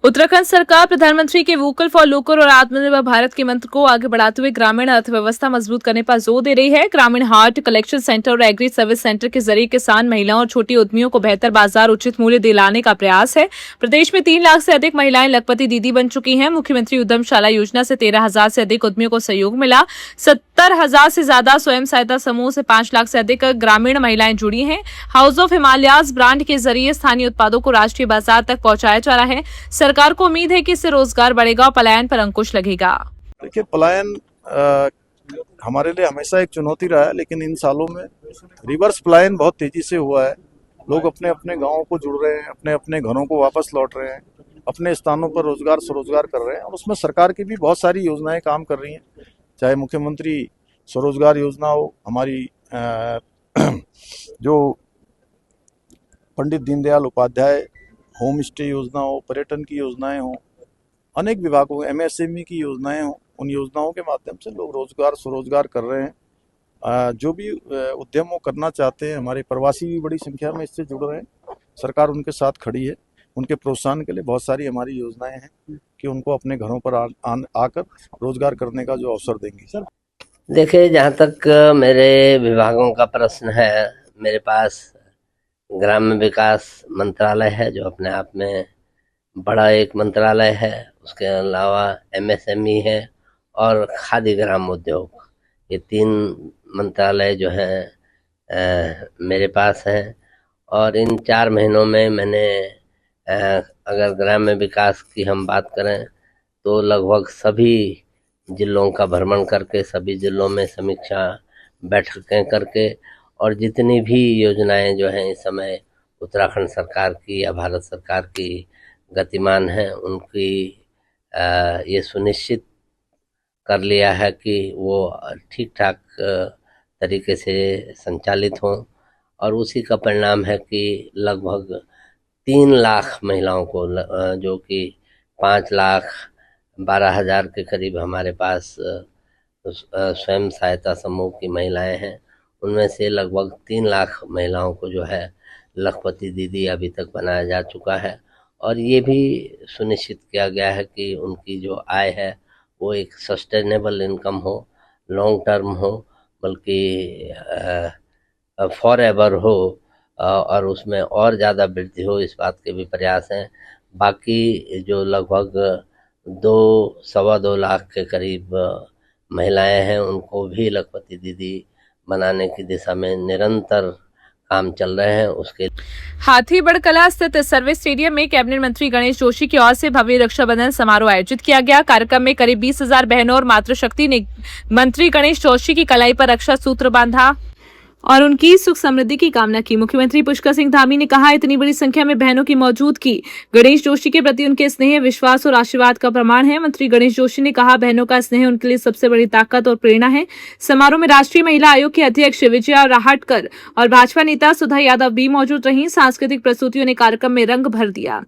उत्तराखंड सरकार प्रधानमंत्री के वोकल फॉर लोकल और आत्मनिर्भर भारत के मंत्र को आगे बढ़ाते हुए ग्रामीण अर्थव्यवस्था मजबूत करने पर जोर दे रही है। ग्रामीण हाट कलेक्शन सेंटर और एग्री सर्विस सेंटर के जरिए किसान, महिलाओं और छोटी उद्यमियों को बेहतर बाजार उचित मूल्य दिलाने का प्रयास है। प्रदेश में 3 लाख से अधिक महिलाएं लखपति दीदी बन चुकी हैं। मुख्यमंत्री उद्यमशाला योजना से 13,000 से अधिक उद्यमियों को सहयोग मिला। 70,000 से ज्यादा स्वयं सहायता समूह से 5 लाख से अधिक ग्रामीण महिलाएं जुड़ी हैं। हाउस ऑफ हिमालयाज ब्रांड के जरिए स्थानीय उत्पादों को राष्ट्रीय बाजार तक पहुंचाया जा रहा है। सरकार को उम्मीद है कि इससे रोजगार बढ़ेगा और पलायन पर अंकुश लगेगा। देखिए, पलायन हमारे लिए हमेशा एक चुनौती रहा है, लेकिन इन सालों में रिवर्स पलायन बहुत तेजी से हुआ है। लोग अपने अपने गांवों को जुड़ रहे हैं, अपने अपने घरों को वापस लौट रहे हैं, अपने स्थानों पर रोजगार स्वरोजगार कर रहे हैं और उसमें सरकार की भी बहुत सारी योजनाएं काम कर रही हैं। चाहे मुख्यमंत्री स्वरोजगार योजना हो, हमारी जो पंडित दीनदयाल उपाध्याय होम स्टे योजना हो, पर्यटन की योजनाएं हो, अनेक विभागों MSME की योजनाएं हो, उन योजनाओं के माध्यम से लोग रोजगार स्वरोजगार कर रहे हैं। जो भी उद्यम वो करना चाहते हैं, हमारे प्रवासी भी बड़ी संख्या में इससे जुड़ रहे हैं। सरकार उनके साथ खड़ी है। उनके प्रोत्साहन के लिए बहुत सारी हमारी योजनाएं हैं कि उनको अपने घरों पर आकर रोजगार करने का जो अवसर देंगी। सर देखिए, जहाँ तक मेरे विभागों का प्रश्न है, मेरे पास ग्राम्य विकास मंत्रालय है जो अपने आप में बड़ा एक मंत्रालय है। उसके अलावा MSME है और खादी ग्राम उद्योग, ये 3 मंत्रालय जो हैं मेरे पास हैं। और इन 4 महीनों में मैंने अगर ग्राम्य विकास की हम बात करें तो लगभग सभी जिलों का भ्रमण करके, सभी जिलों में समीक्षा बैठकें करके और जितनी भी योजनाएं जो हैं इस समय उत्तराखंड सरकार की या भारत सरकार की गतिमान हैं, उनकी ये सुनिश्चित कर लिया है कि वो ठीक ठाक तरीके से संचालित हों। और उसी का परिणाम है कि लगभग 3 लाख महिलाओं को, जो कि 5,12,000 के करीब हमारे पास स्वयं सहायता समूह की महिलाएं हैं, उनमें से लगभग 3 लाख महिलाओं को जो है लखपति दीदी अभी तक बनाया जा चुका है। और ये भी सुनिश्चित किया गया है कि उनकी जो आय है वो एक सस्टेनेबल इनकम हो, लॉन्ग टर्म हो, बल्कि फॉर एवर हो और उसमें और ज़्यादा वृद्धि हो, इस बात के भी प्रयास हैं। बाकी जो लगभग 2-2.25 लाख के करीब महिलाएं हैं, उनको भी लखपति दीदी बनाने की दिशा में निरंतर काम चल रहे हैं। उसके हाथीबढ़ कला स्थित सर्विस स्टेडियम में कैबिनेट मंत्री गणेश जोशी की ओर से भव्य रक्षाबंधन समारोह आयोजित किया गया। कार्यक्रम में करीब 20,000 बहनों और मातृशक्ति ने मंत्री गणेश जोशी की कलाई पर रक्षा सूत्र बांधा और उनकी सुख समृद्धि की कामना की। मुख्यमंत्री पुष्कर सिंह धामी ने कहा, इतनी बड़ी संख्या में बहनों की मौजूदगी गणेश जोशी के प्रति उनके स्नेह, विश्वास और आशीर्वाद का प्रमाण है। मंत्री गणेश जोशी ने कहा, बहनों का स्नेह उनके लिए सबसे बड़ी ताकत और प्रेरणा है। समारोह में राष्ट्रीय महिला आयोग की अध्यक्ष विजया राहटकर और भाजपा नेता सुधा यादव भी मौजूद रही। सांस्कृतिक प्रस्तुतियों ने कार्यक्रम में रंग भर दिया।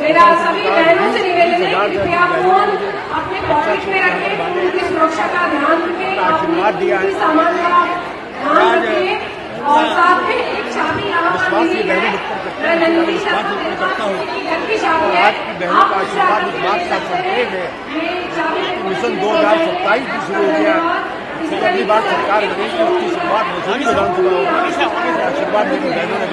मेरा सभी बहनों से निवेदन है कि कृपया फोन अपने पॉकेट में रखें, उनकी सुरक्षा का ध्यान रखें, अपने सामान का ध्यान रखें और साथ में एक शादी यहाँ पर मिली है। मैं नंदी शर्मा करता हूँ कि घर की शादी है, आप आशीर्वाद इस बात का संकेत है। मिशन 2027 की शुरू हो गया, अगली बार सरकार बनेगी, उसकी शुरुआत मसूरी विधानसभा होगी। आशीर्वाद मेरी बहनों ने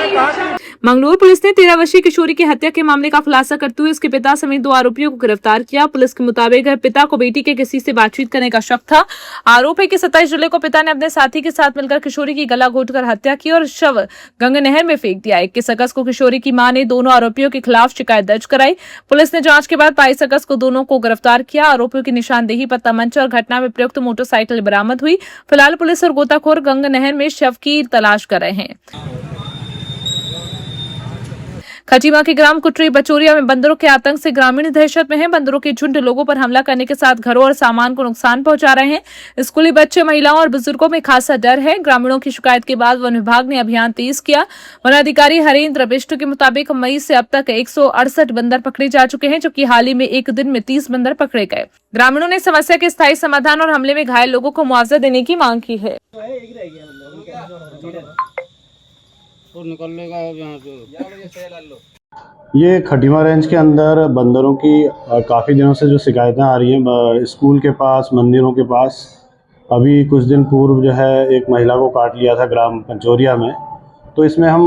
कहा। मंगलूर पुलिस ने 13 वर्षीय किशोरी की हत्या के मामले का खुलासा करते हुए उसके पिता समेत 2 आरोपियों को गिरफ्तार किया। पुलिस के मुताबिक पिता को बेटी के किसी से बातचीत करने का शक था। आरोप है कि 27 जुलाई को पिता ने अपने साथी के साथ मिलकर किशोरी की गला घोंटकर हत्या की और शव गंगा नहर में फेंक दिया। 21 अगस्त को किशोरी की मां ने दोनों आरोपियों के खिलाफ शिकायत दर्ज कराई। पुलिस ने जांच के बाद 22 अगस्त को दोनों को गिरफ्तार किया। आरोपियों की निशानदेही पर तमंचा और घटना में प्रयुक्त मोटरसाइकिल बरामद हुई। फिलहाल पुलिस और गोताखोर गंगा नहर में शव की तलाश कर रहे हैं। खटीमा के ग्राम कुटरी बचोरिया में बंदरों के आतंक से ग्रामीण दहशत में हैं। बंदरों के झुंड लोगों पर हमला करने के साथ घरों और सामान को नुकसान पहुंचा रहे हैं। स्कूली बच्चे, महिलाओं और बुजुर्गों में खासा डर है। ग्रामीणों की शिकायत के बाद वन विभाग ने अभियान तेज किया। वन अधिकारी हरेंद्र बिष्ट के मुताबिक मई से अब तक 168 बंदर पकड़े जा चुके हैं, जबकि हाल ही में एक दिन में 30 बंदर पकड़े गए। ग्रामीणों ने समस्या के स्थायी समाधान और हमले में घायल लोगों को मुआवजा देने की मांग की है। और निकल लेगा अब यहाँ से। ये खटीमा रेंज के अंदर बंदरों की काफ़ी दिनों से जो शिकायतें आ रही हैं स्कूल के पास, मंदिरों के पास। अभी कुछ दिन पूर्व जो है एक महिला को काट लिया था ग्राम पंचोरिया में। तो इसमें हम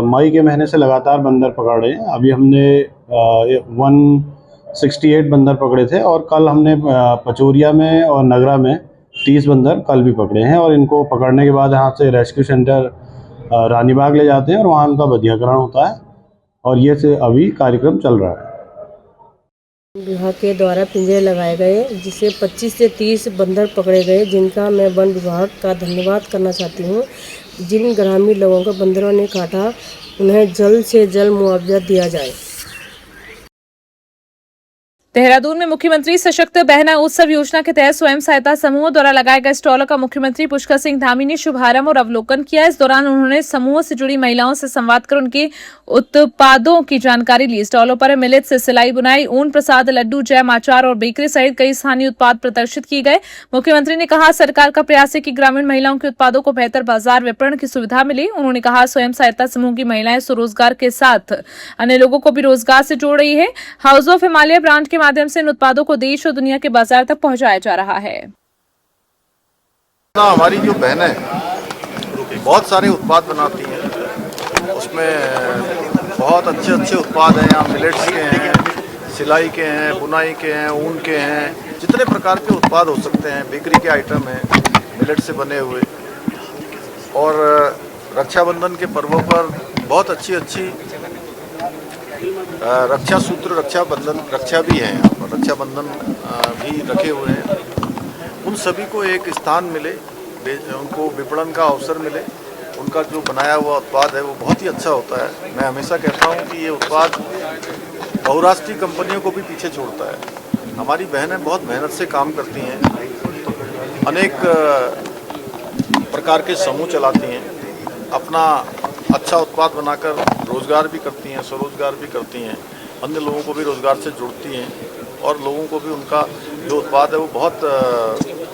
मई के महीने से लगातार बंदर पकड़ रहे हैं। अभी हमने 168 बंदर पकड़े थे और कल हमने पचोरिया में और नगरा में 30 बंदर कल भी पकड़े हैं। और इनको पकड़ने के बाद यहाँ से रेस्क्यू सेंटर रानीबाग ले जाते हैं और वहाँ उनका बधियाकरण होता है और ये से अभी कार्यक्रम चल रहा है। विभाग के द्वारा पिंजरे लगाए गए जिससे 25 से 30 बंदर पकड़े गए, जिनका मैं वन विभाग का धन्यवाद करना चाहती हूँ। जिन ग्रामीण लोगों को बंदरों ने काटा उन्हें जल्द से जल्द मुआवजा दिया जाए। देहरादून में मुख्यमंत्री सशक्त बहना उत्सव योजना के तहत स्वयं सहायता समूहों द्वारा लगाए गए स्टॉलों का मुख्यमंत्री पुष्कर सिंह धामी ने शुभारंभ और अवलोकन किया। इस दौरान उन्होंने समूहों से जुड़ी महिलाओं से संवाद कर उनके उत्पादों की जानकारी ली। स्टॉलों पर मिलेट से सिलाई बुनाई, ऊन प्रसाद, लड्डू, जैम, अचार और बेकरी सहित कई स्थानीय उत्पाद प्रदर्शित किए गए। मुख्यमंत्री ने कहा, सरकार का प्रयास है कि ग्रामीण महिलाओं के उत्पादों को बेहतर बाजार विपणन की सुविधा मिले। उन्होंने कहा, स्वयं सहायता समूह की महिलाएं स्वरोजगार के साथ अन्य लोगों को भी रोजगार से जोड़ रही है। हाउस ऑफ हिमालय ब्रांड के माध्यम से इन उत्पादों को देश और दुनिया के बाजार तक पहुंचाया जा रहा है। हमारी जो बहनें बहुत सारे उत्पाद बनाती हैं, उसमें बहुत अच्छे अच्छे उत्पाद हैं। यहाँ मिलेट्स के हैं, सिलाई के हैं, बुनाई के हैं, ऊन के हैं, जितने प्रकार के उत्पाद हो सकते हैं। बेकरी के आइटम हैं मिलेट से बने हुए। और रक्षाबंधन के पर्वों पर बहुत अच्छी अच्छी रक्षा सूत्र, रक्षा भी है यहाँ पर, रक्षाबंधन भी रखे हुए हैं। उन सभी को एक स्थान मिले, उनको विपणन का अवसर मिले। उनका जो बनाया हुआ उत्पाद है वो बहुत ही अच्छा होता है। मैं हमेशा कहता हूँ कि ये उत्पाद बहुराष्ट्रीय कंपनियों को भी पीछे छोड़ता है। हमारी बहनें बहुत मेहनत से काम करती हैं, अनेक प्रकार के समूह चलाती हैं, अपना अच्छा उत्पाद बनाकर रोज़गार भी करती हैं, स्वरोजगार भी करती हैं, अन्य लोगों को भी रोज़गार से जुड़ती हैं और लोगों को भी उनका जो उत्पाद है वो बहुत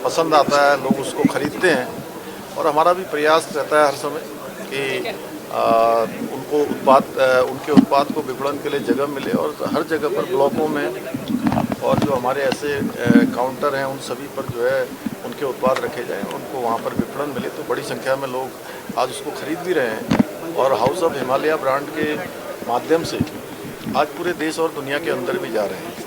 पसंद आता है, लोग उसको खरीदते हैं। और हमारा भी प्रयास रहता है हर समय कि उनके उत्पाद को विपणन के लिए जगह मिले और हर जगह पर ब्लॉकों में और जो हमारे ऐसे काउंटर हैं उन सभी पर जो है उनके उत्पाद रखे जाएं, उनको वहाँ पर विपणन मिले। तो बड़ी संख्या में लोग आज उसको खरीद भी रहे हैं और हाउस ऑफ हिमालय ब्रांड के माध्यम से आज पूरे देश और दुनिया के अंदर भी जा रहे हैं।